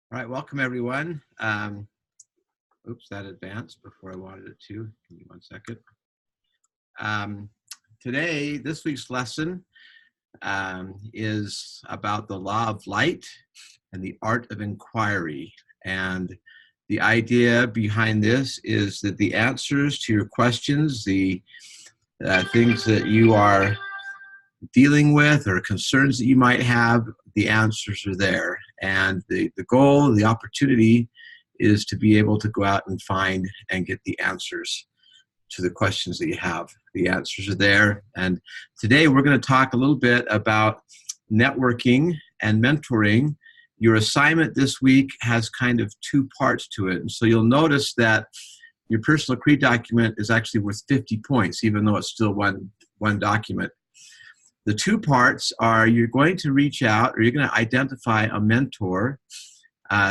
All right, welcome everyone. Oops, that advanced before I wanted it to. Give me 1 second. Today, this week's lesson is about the law of light and the art of inquiry. And the idea behind this is that the answers to your questions, the things that you are dealing with or concerns that you might have, the answers are there. And the goal, the opportunity is to be able to go out and find and get the answers to the questions that you have. The answers are there. And today we're going to talk a little bit about networking and mentoring. Your assignment this week has kind of two parts to it. And so you'll notice that your personal creed document is actually worth 50 points, even though it's still one document. The two parts are you're going to reach out or you're going to identify a mentor,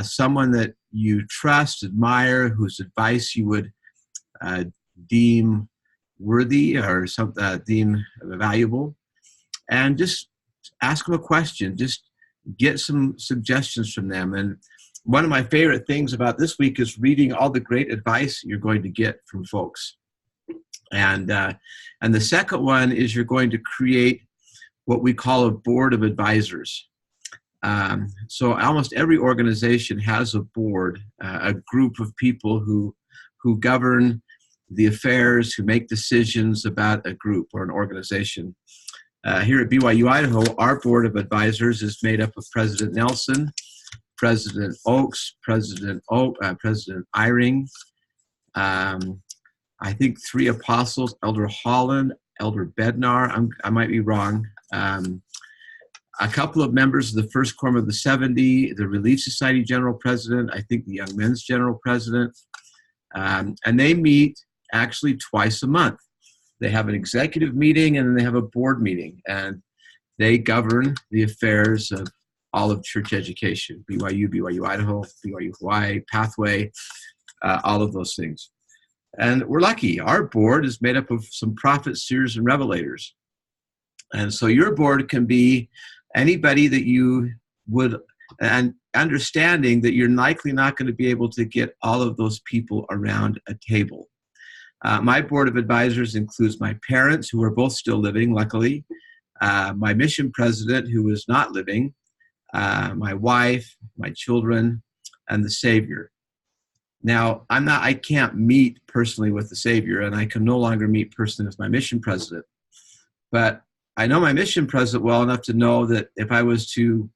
someone that you trust, admire, whose advice you would deem worthy or deem valuable, and just ask them a question. Just get some suggestions from them. And one of my favorite things about this week is reading all the great advice you're going to get from folks. And the second one is you're going to create what we call a board of advisors. So almost every organization has a board, a group of people who govern the affairs, who make decisions about a group or an organization. Here at BYU Idaho, our board of advisors is made up of President Nelson, President Oakes, President Eyring, I think 3 apostles, Elder Holland, Elder Bednar, I might be wrong, a couple of members of the First Quorum of the 70, the Relief Society General President, I think the Young Men's General President, and they meet actually twice a month. They have an executive meeting and then they have a board meeting, and they govern the affairs of all of church education, BYU, BYU Idaho, BYU Hawaii, Pathway, all of those things. And we're lucky. Our board is made up of some prophets, seers, and revelators. And so your board can be anybody that you would, and understanding that you're likely not going to be able to get all of those people around a table. My board of advisors includes my parents, who are both still living, luckily, my mission president, who is not living, my wife, my children, and the Savior. Now, I can't meet personally with the Savior, and I can no longer meet personally with my mission president. But I know my mission president well enough to know that if I was to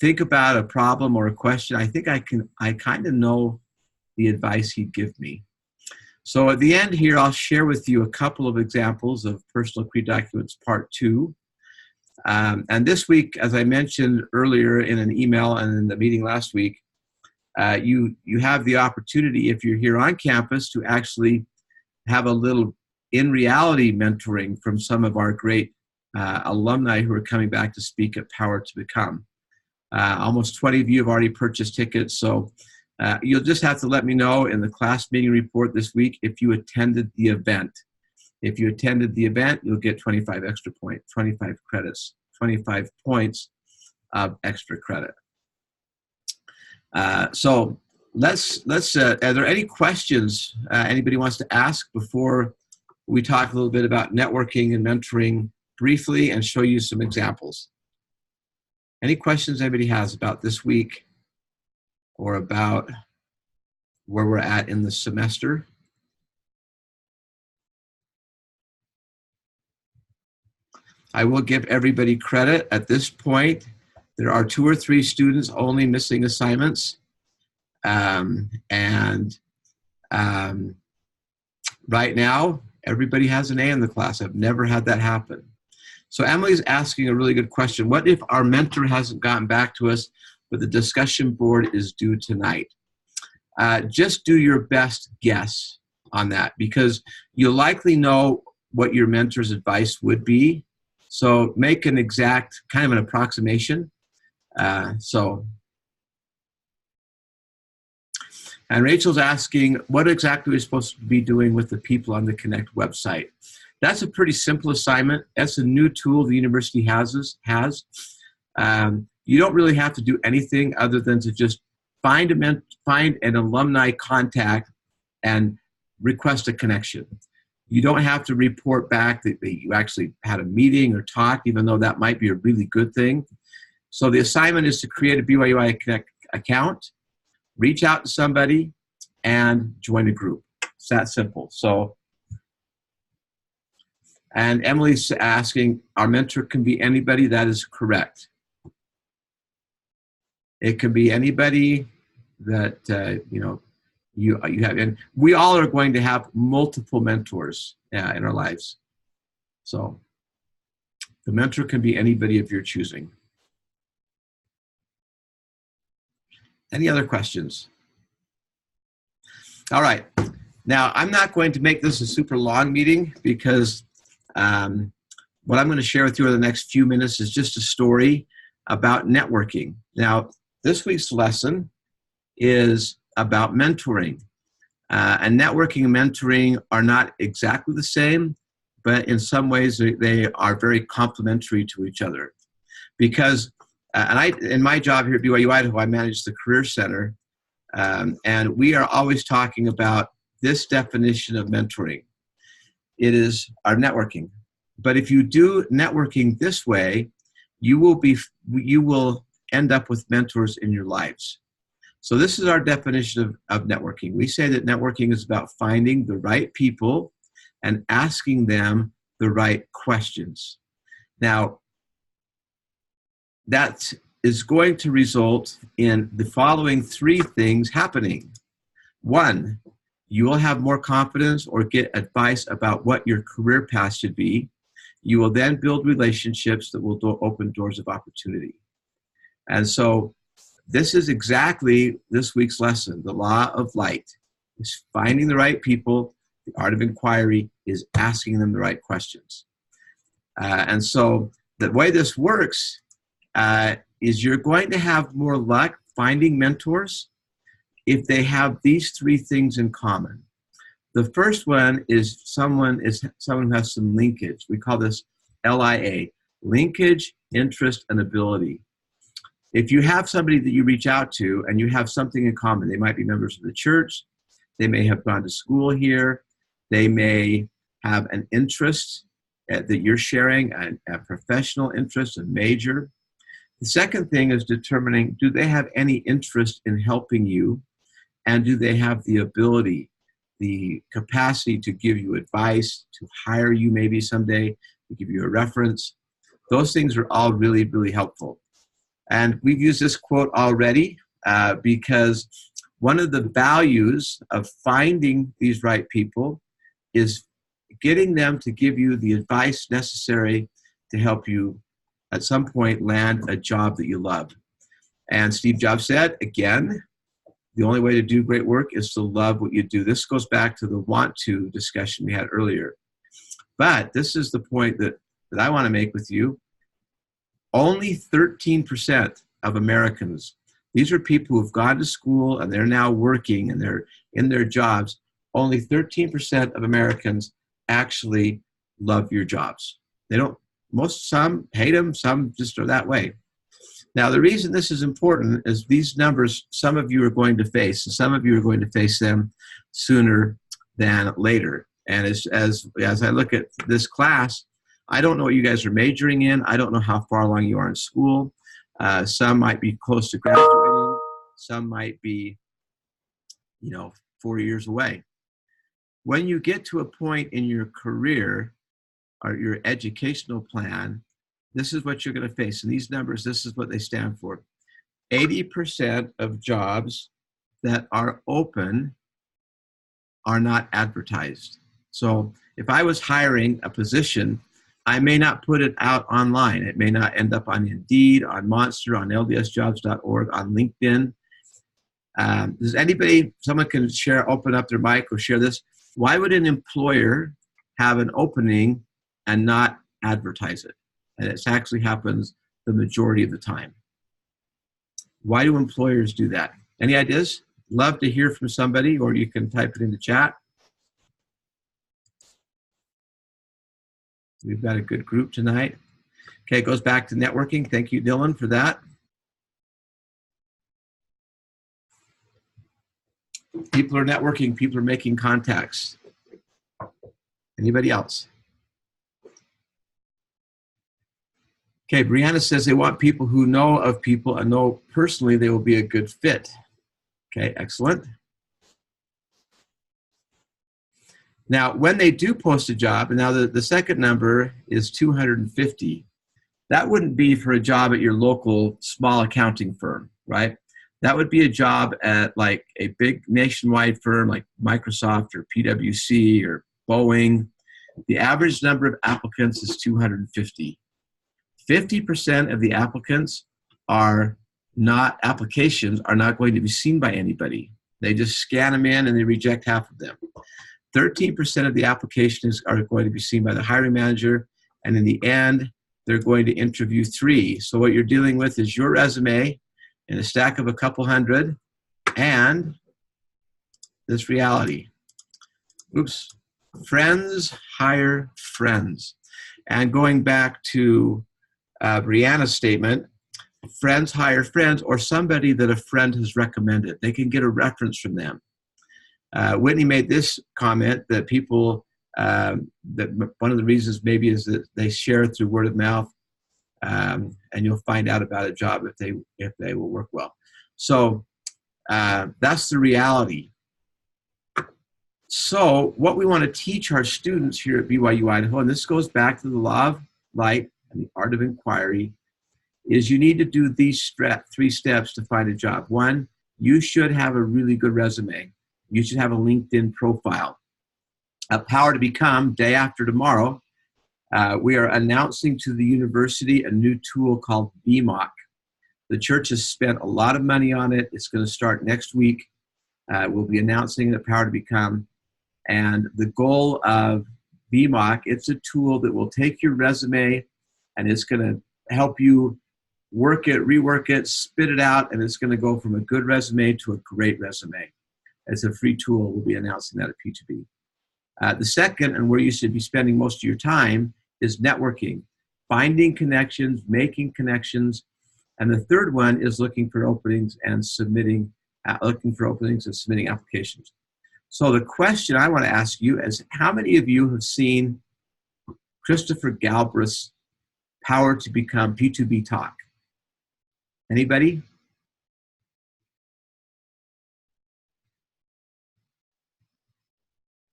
think about a problem or a question, I think I kind of know the advice he'd give me. So at the end here, I'll share with you a couple of examples of Personal Creed Documents Part 2. And this week, as I mentioned earlier in an email and in the meeting last week, you have the opportunity, if you're here on campus, to actually have a little in-reality mentoring from some of our great alumni who are coming back to speak at Power to Become. Almost 20 of you have already purchased tickets, so you'll just have to let me know in the class meeting report this week if you attended the event. If you attended the event, you'll get 25 extra points, 25 credits, 25 points of extra credit. So let's are there any questions anybody wants to ask before we talk a little bit about networking and mentoring briefly and show you some examples? Any questions anybody has about this week or about where we're at in the semester? I will give everybody credit at this point. There are 2 or 3 students only missing assignments. Right now, everybody has an A in the class. I've never had that happen. So Emily's asking a really good question. What if our mentor hasn't gotten back to us, but the discussion board is due tonight? Just do your best guess on that, because you'll likely know what your mentor's advice would be. So make an exact, kind of an approximation. And Rachel's asking, what exactly are we supposed to be doing with the people on the Connect website? That's a pretty simple assignment. That's a new tool the university has. You don't really have to do anything other than to just find an alumni contact and request a connection. You don't have to report back that you actually had a meeting or talk, even though that might be a really good thing. So the assignment is to create a BYUI Connect account, reach out to somebody, and join a group. It's that simple. So, and Emily's asking, our mentor can be anybody. That is correct. It can be anybody that you have, and we all are going to have multiple mentors in our lives. So the mentor can be anybody of your choosing. Any other questions? All right. Now, I'm not going to make this a super long meeting because what I'm going to share with you in the next few minutes is just a story about networking. Now, this week's lesson is about mentoring. And networking and mentoring are not exactly the same, but in some ways they are very complementary to each other. Because, in my job here at BYU Idaho, I manage the Career Center, and we are always talking about this definition of mentoring. It is our networking. But if you do networking this way, you will end up with mentors in your lives. So this is our definition of networking. We say that networking is about finding the right people and asking them the right questions. Now, that is going to result in the following three things happening. One, you will have more confidence or get advice about what your career path should be. You will then build relationships that will open doors of opportunity. And so this is exactly this week's lesson. The law of light is finding the right people. The art of inquiry is asking them the right questions. And so the way this works is you're going to have more luck finding mentors if they have these three things in common. The first one is someone who has some linkage. We call this LIA, linkage, interest, and ability. If you have somebody that you reach out to and you have something in common, they might be members of the church, they may have gone to school here, they may have an interest that you're sharing, a professional interest, a major. The second thing is determining, do they have any interest in helping you, and do they have the ability, the capacity to give you advice, to hire you maybe someday, to give you a reference. Those things are all really, really helpful. And we've used this quote already because one of the values of finding these right people is getting them to give you the advice necessary to help you at some point land a job that you love. And Steve Jobs said, again, the only way to do great work is to love what you do. This goes back to the want to discussion we had earlier. But this is the point that I want to make with you. Only 13% of Americans, these are people who've gone to school and they're now working and they're in their jobs. Only 13% of Americans actually love your jobs. They don't, some hate them, some just are that way. Now, the reason this is important is these numbers, some of you are going to face, and some of you are going to face them sooner than later. And as I look at this class, I don't know what you guys are majoring in. I don't know how far along you are in school. Some might be close to graduating. Some might be, 4 years away. When you get to a point in your career or your educational plan, this is what you're going to face. And these numbers, this is what they stand for. 80% of jobs that are open are not advertised. So if I was hiring a position, I may not put it out online. It may not end up on Indeed, on Monster, on ldsjobs.org, on LinkedIn. Does anybody, someone can share, open up their mic or share this. Why would an employer have an opening and not advertise it? And it actually happens the majority of the time. Why do employers do that? Any ideas? Love to hear from somebody, or you can type it in the chat. We've got a good group tonight. Okay, it goes back to networking. Thank you, Dylan, for that. People are networking. People are making contacts. Anybody else? Okay, Brianna says they want people who know of people and know personally they will be a good fit. Okay, excellent. Now, when they do post a job, and now the second number is 250, that wouldn't be for a job at your local small accounting firm, right? That would be a job at like a big nationwide firm like Microsoft or PwC or Boeing. The average number of applicants is 250. 50% of the applicants are not applications, are not going to be seen by anybody. They just scan them in and they reject half of them. 13% of the applications are going to be seen by the hiring manager, and in the end, they're going to interview 3. So what you're dealing with is your resume and a stack of a couple hundred, and this reality. Oops. Friends hire friends. And going back to Brianna's statement, friends hire friends, or somebody that a friend has recommended. They can get a reference from them. Whitney made this comment that people, that one of the reasons maybe is that they share through word of mouth, and you'll find out about a job if they will work well. So that's the reality. So what we want to teach our students here at BYU Idaho, and this goes back to the law of light and the art of inquiry, is you need to do these 3 steps to find a job. 1, you should have a really good resume. You should have a LinkedIn profile. At Power to Become, day after tomorrow, we are announcing to the university a new tool called BMOC. The church has spent a lot of money on it. It's going to start next week. We'll be announcing it at Power to Become. And the goal of BMOC, it's a tool that will take your resume and it's going to help you work it, rework it, spit it out, and it's going to go from a good resume to a great resume. It's a free tool. We'll be announcing that at P2B. The second, and where you should be spending most of your time, is networking, finding connections, making connections. And the third one is looking for openings and submitting applications. So the question I want to ask you is, how many of you have seen Christopher Galbraith's Power to Become P2B talk? Anybody?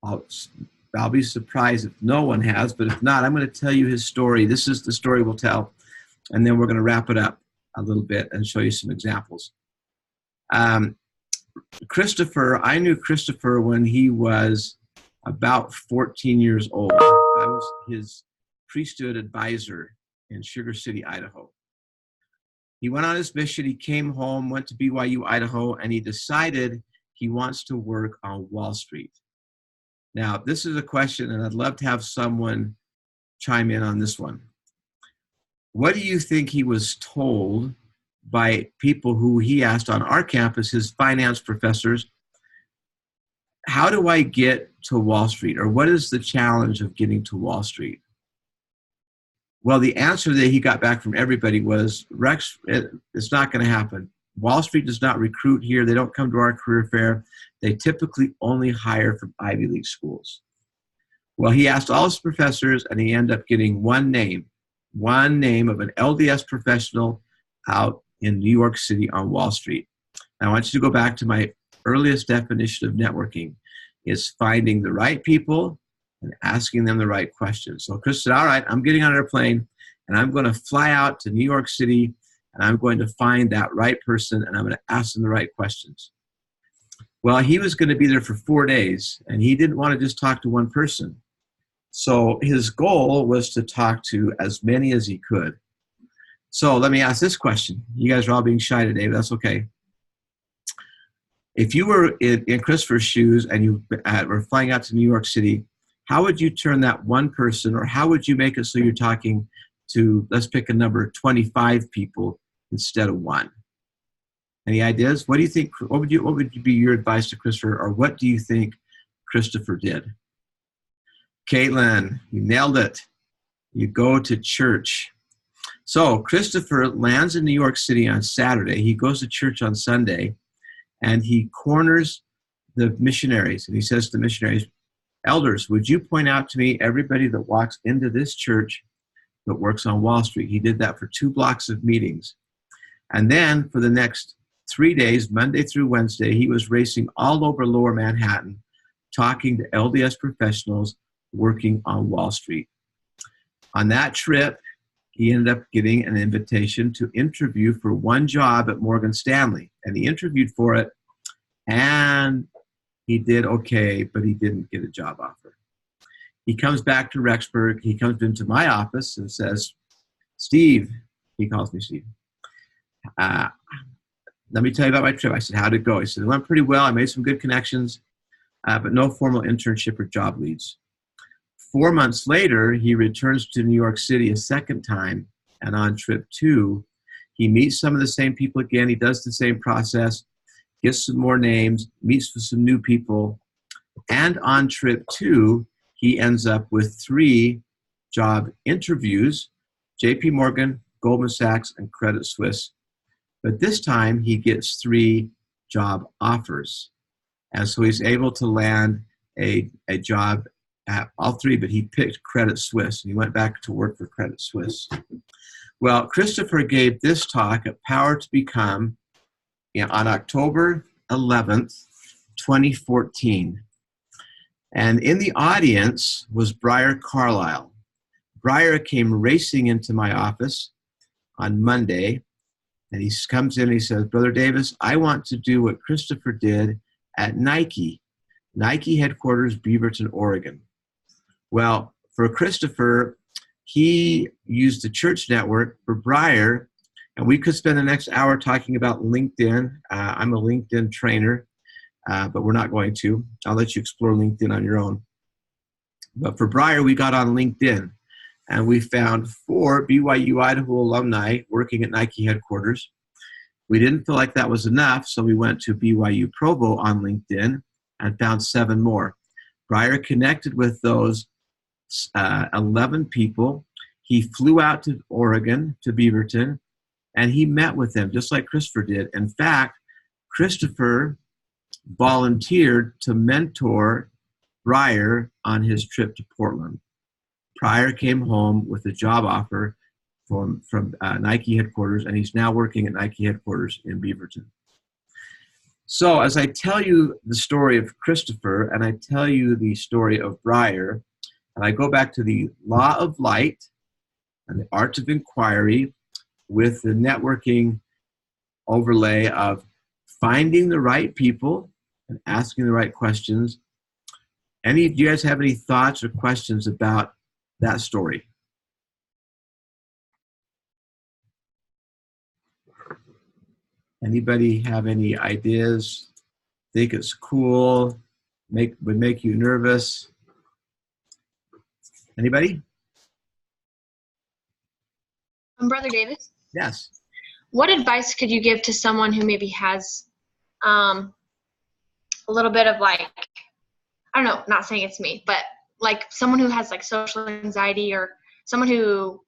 I'll be surprised if no one has, but if not, I'm going to tell you his story. This is the story we'll tell, and then we're going to wrap it up a little bit and show you some examples. Christopher, I knew Christopher when he was about 14 years old. I was his priesthood advisor in Sugar City, Idaho. He went on his mission, he came home, went to BYU, Idaho, and he decided he wants to work on Wall Street. Now, this is a question, and I'd love to have someone chime in on this one. What do you think he was told by people who he asked on our campus, his finance professors? How do I get to Wall Street? Or what is the challenge of getting to Wall Street? Well, the answer that he got back from everybody was, Rex, it's not going to happen. Wall Street does not recruit here. They don't come to our career fair. They typically only hire from Ivy League schools. Well, he asked all his professors, and he ended up getting one name of an LDS professional out in New York City on Wall Street. Now, I want you to go back to my earliest definition of networking. Is finding the right people and asking them the right questions. So Chris said, all right, I'm getting on an airplane, and I'm going to fly out to New York City, and I'm going to find that right person, and I'm going to ask them the right questions. Well, he was going to be there for 4 days, and he didn't want to just talk to one person. So his goal was to talk to as many as he could. So let me ask this question. You guys are all being shy today, but that's okay. If you were in Christopher's shoes and you were flying out to New York City, how would you turn that one person, or how would you make it so you're talking to, let's pick a number, 25 people instead of 1? Any ideas? What do you think? What would be your advice to Christopher, or what do you think Christopher did? Caitlin, you nailed it. You go to church. So Christopher lands in New York City on Saturday. He goes to church on Sunday, and he corners the missionaries, and he says to the missionaries, elders, would you point out to me everybody that walks into this church that works on Wall Street? He did that for 2 blocks of meetings. And then for the next 3 days, Monday through Wednesday, he was racing all over Lower Manhattan, talking to LDS professionals working on Wall Street. On that trip, he ended up getting an invitation to interview for one job at Morgan Stanley. And he interviewed for it, and he did okay, but he didn't get a job offer. He comes back to Rexburg. He comes into my office and says, Steve, he calls me Steve, let me tell you about my trip. I said, how'd it go? He said, it went pretty well. I made some good connections, but no formal internship or job leads. 4 months later, he returns to New York City a second time, and on trip 2, he meets some of the same people again. He does the same process, gets some more names, meets with some new people, and on trip 2, he ends up with 3 job interviews, JP Morgan, Goldman Sachs, and Credit Suisse. But this time, he gets 3 job offers. And so he's able to land a job at all 3, but he picked Credit Suisse, and he went back to work for Credit Suisse. Well, Christopher gave this talk at Power to Become on October 11th, 2014. And in the audience was Breyer Carlyle. Breyer came racing into my office on Monday, and he comes in and he says, Brother Davis, I want to do what Christopher did at Nike headquarters, Beaverton, Oregon. Well, for Christopher, he used the church network. For Breyer, and we could spend the next hour talking about LinkedIn. I'm a LinkedIn trainer, but we're not going to. I'll let you explore LinkedIn on your own. But for Breyer, we got on LinkedIn, and we found 4 BYU Idaho alumni working at Nike headquarters. We didn't feel like that was enough, so we went to BYU Provo on LinkedIn and found 7 more. Breyer connected with those 11 people. He flew out to Oregon, to Beaverton, and he met with them, just like Christopher did. In fact, Christopher volunteered to mentor Breyer on his trip to Portland. Breyer came home with a job offer from Nike headquarters, and he's now working at Nike headquarters in Beaverton. So as I tell you the story of Christopher, and I tell you the story of Breyer, and I go back to the law of light and the art of inquiry with the networking overlay of finding the right people and asking the right questions. Do you guys have any thoughts or questions about that story? Anybody have any ideas? Think it's cool? Would make you nervous? Anybody? Brother Davis? Yes. What advice could you give to someone who maybe has a little bit of like, I don't know, not saying it's me, but like someone who has like social anxiety or someone who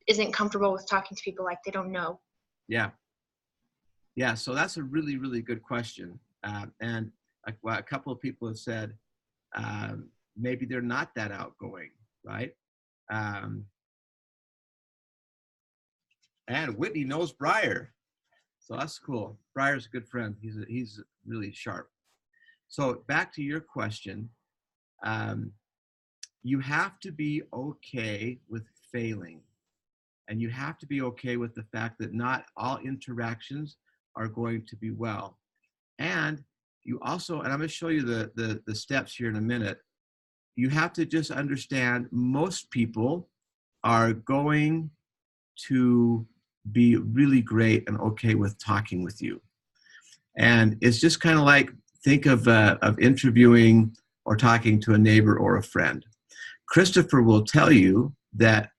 isn't comfortable with talking to people like they don't know? Yeah. Yeah, so that's a really, really good question. And a couple of people have said maybe they're not that outgoing, right? And Whitney knows Breyer, so that's cool. Breyer's a good friend. He's really sharp. So back to your question, you have to be okay with failing, and you have to be okay with the fact that not all interactions are going to be well. And you also, and I'm going to show you the steps here in a minute, you have to just understand most people are going to be really great and okay with talking with you. And it's just kind of like, think of interviewing or talking to a neighbor or a friend. Christopher will tell you that,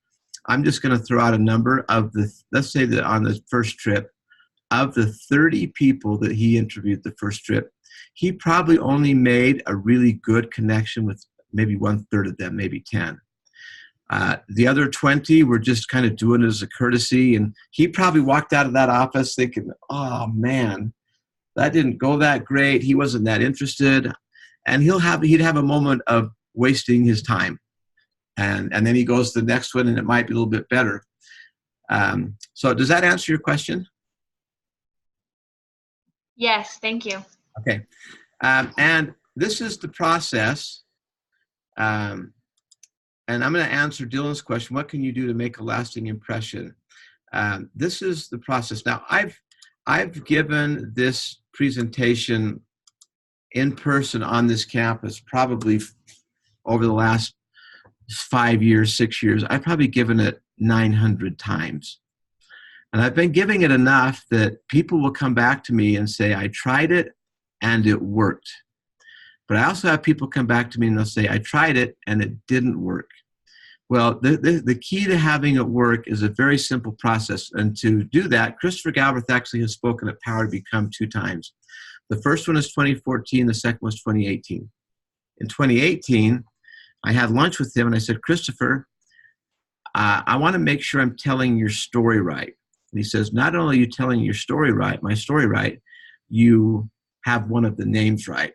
I'm just going to throw out a number of let's say that on the first trip, of the 30 people that he interviewed the first trip, he probably only made a really good connection with maybe 1/3 of them, maybe 10. The other 20 were just kind of doing it as a courtesy, and he probably walked out of that office thinking, oh man, that didn't go that great. He wasn't that interested. And he'd have a moment of wasting his time. And then he goes to the next one and it might be a little bit better. So does that answer your question? Yes, thank you. Okay. And this is the process. And I'm going to answer Dylan's question. What can you do to make a lasting impression? This is the process. Now, I've given this presentation in person on this campus probably over the last 5 years, 6 years. I've probably given it 900 times. And I've been giving it enough that people will come back to me and say, I tried it and it worked. But I also have people come back to me and they'll say, I tried it and it didn't work. Well, the key to having it work is a very simple process. And to do that, Christopher Galbraith actually has spoken at Power to Become 2 times. The first one is 2014, the second was 2018. In 2018, I had lunch with him and I said, Christopher, I want to make sure I'm telling your story right. And he says, not only are you telling your story right, my story right, you have one of the names right.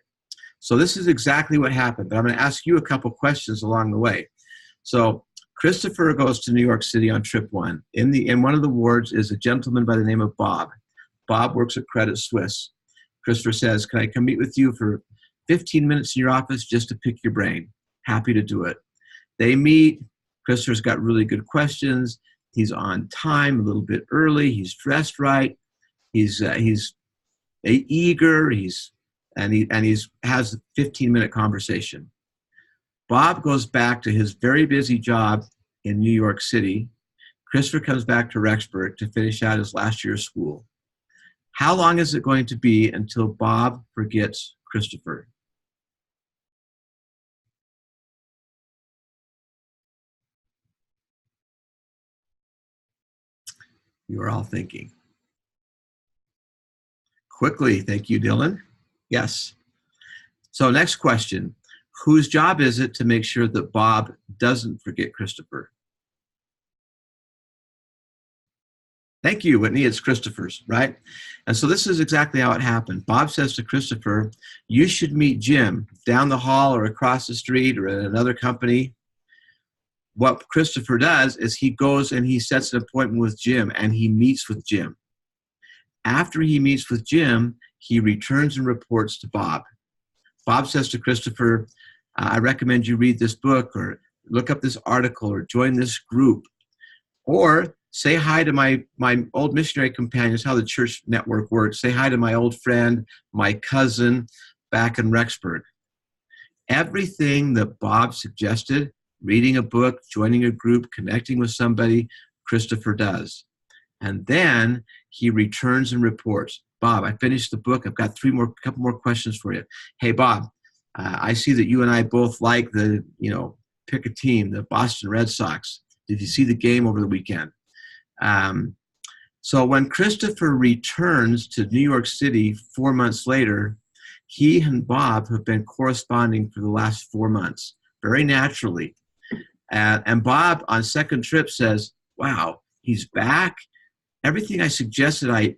So this is exactly what happened. But I'm going to ask you a couple questions along the way. So Christopher goes to New York City on trip 1. In one of the wards is a gentleman by the name of Bob. Bob works at Credit Suisse. Christopher says, can I come meet with you for 15 minutes in your office just to pick your brain? Happy to do it. They meet. Christopher's got really good questions. He's on time, a little bit early. He's dressed right. He's eager. He has a 15-minute conversation. Bob goes back to his very busy job in New York City. Christopher comes back to Rexburg to finish out his last year of school. How long is it going to be until Bob forgets Christopher? You are all thinking. Quickly, thank you, Dylan. Yes. So next question. Whose job is it to make sure that Bob doesn't forget Christopher? Thank you, Whitney. It's Christopher's, right? And so this is exactly how it happened. Bob says to Christopher, you should meet Jim down the hall or across the street or at another company. What Christopher does is he goes and he sets an appointment with Jim and he meets with Jim. After he meets with Jim, he returns and reports to Bob. Bob says to Christopher, I recommend you read this book or look up this article or join this group. Or say hi to my old missionary companions, how the church network works. Say hi to my old friend, my cousin back in Rexburg. Everything that Bob suggested, reading a book, joining a group, connecting with somebody, Christopher does. And then he returns and reports, Bob, I finished the book. I've got couple more questions for you. Hey, Bob, I see that you and I both like pick a team, the Boston Red Sox. Did you see the game over the weekend? So when Christopher returns to New York City 4 months later, he and Bob have been corresponding for the last 4 months, very naturally. And Bob on second trip says, wow, he's back. Everything I suggested he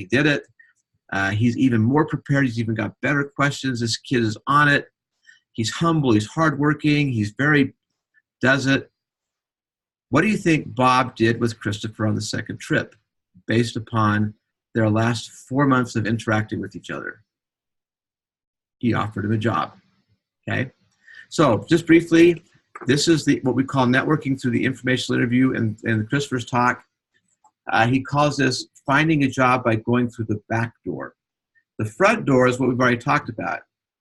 did it. He's even more prepared. He's even got better questions. This kid is on it. He's humble. He's hardworking. Does it. What do you think Bob did with Christopher on the second trip based upon their last 4 months of interacting with each other? He offered him a job. Okay. So just briefly, this is what we call networking through the informational interview and Christopher's talk. He calls this finding a job by going through the back door. The front door is what we've already talked about.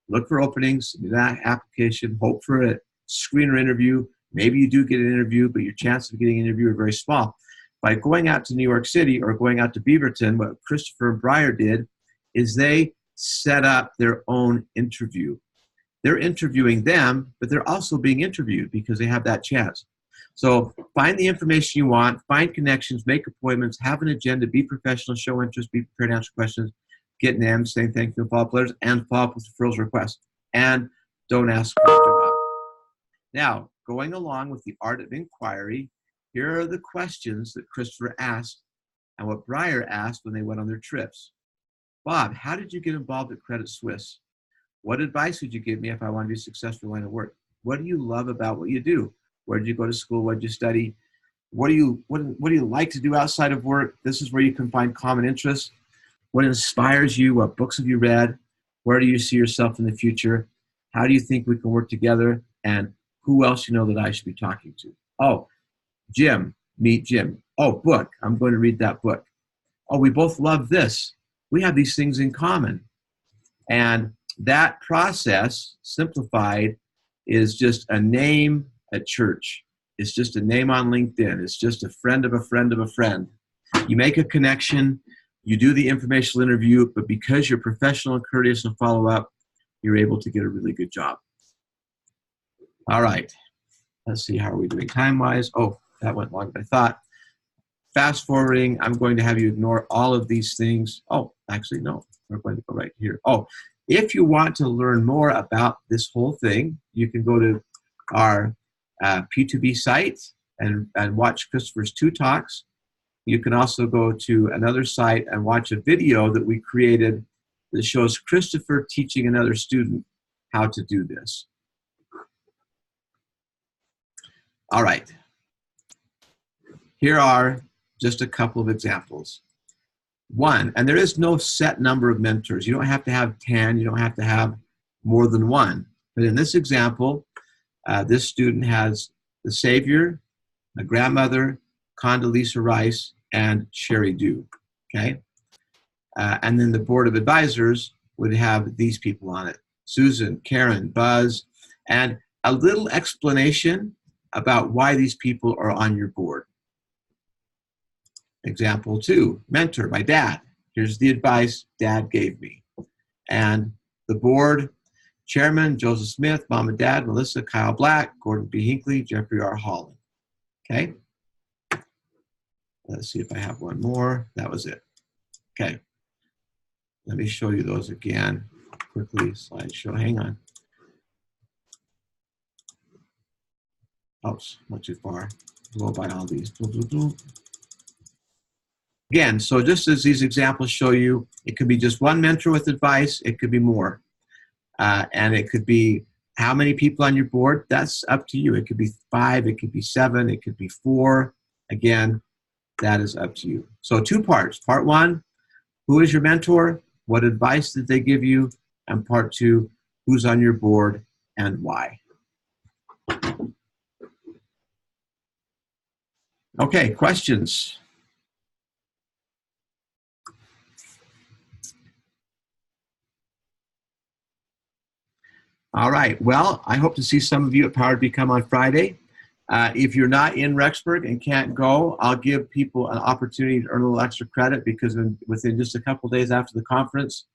Look for openings, submit that application, hope for a screener interview. Maybe you do get an interview, but your chances of getting an interview are very small. By going out to New York City or going out to Beaverton, what Christopher and Breyer did is they set up their own interview. They're interviewing them, but they're also being interviewed because they have that chance. So find the information you want, find connections, make appointments, have an agenda, be professional, show interest, be prepared to answer questions, get names, say thank you, follow up letters, and follow up with referrals requests. And don't ask for a job. Now, going along with the art of inquiry, here are the questions that Christopher asked and what Breyer asked when they went on their trips. Bob, how did you get involved at Credit Suisse? What advice would you give me if I want to be successful in line of work? What do you love about what you do? Where did you go to school? What did you study? What do you like to do outside of work? This is where you can find common interests. What inspires you? What books have you read? Where do you see yourself in the future? How do you think we can work together? And who else you know that I should be talking to? Oh, Jim, meet Jim. Oh, book, I'm going to read that book. Oh, we both love this. We have these things in common. And that process, simplified, is just a name at church. It's just a name on LinkedIn. It's just a friend of a friend of a friend. You make a connection, you do the informational interview, but because you're professional and courteous and follow up, you're able to get a really good job. All right. Let's see, how are we doing time-wise? Oh, that went longer than I thought. Fast forwarding, I'm going to have you ignore all of these things. Oh, actually, no. We're going to go right here. Oh, if you want to learn more about this whole thing, you can go to our P2B site and watch Christopher's 2 talks. You can also go to another site and watch a video that we created that shows Christopher teaching another student how to do this. All right. Here are just a couple of examples. One, and there is no set number of mentors. You don't have to have 10. You don't have to have more than one. But in this example, this student has the Savior, a grandmother, Condoleezza Rice, and Sherry Dew. Okay? And then the board of advisors would have these people on it: Susan, Karen, Buzz, and a little explanation about why these people are on your board. Example 2, mentor, my dad. Here's the advice Dad gave me. And the board: Chairman, Joseph Smith, Mom and Dad, Melissa, Kyle Black, Gordon B. Hinckley, Jeffrey R. Holland. Okay? Let's see if I have one more. That was it. Okay. Let me show you those again quickly. Slideshow. Hang on. Oops, not too far. Go by all these. Again, so just as these examples show you, it could be just one mentor with advice. It could be more. And it could be how many people on your board. That's up to you. It could be 5. It could be 7. It could be 4. Again, that is up to you. So 2 parts. Part 1, who is your mentor? What advice did they give you? And part 2, who's on your board and why? Okay, questions? All right, well, I hope to see some of you at Power to Become on Friday. If you're not in Rexburg and can't go, I'll give people an opportunity to earn a little extra credit, because within just a couple days after the conference,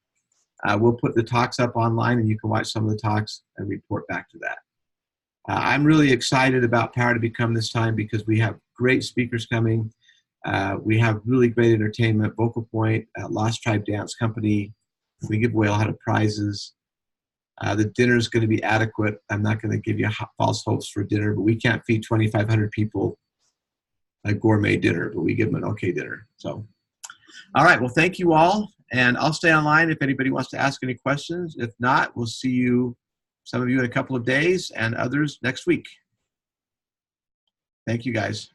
we'll put the talks up online and you can watch some of the talks and report back to that. I'm really excited about Power to Become this time because we have great speakers coming. We have really great entertainment, Vocal Point, Lost Tribe Dance Company. We give away a lot of prizes. The dinner is going to be adequate. I'm not going to give you false hopes for dinner, but we can't feed 2,500 people a gourmet dinner, but we give them an okay dinner. So, all right. Well, thank you all. And I'll stay online if anybody wants to ask any questions. If not, we'll see you, some of you in a couple of days and others next week. Thank you, guys.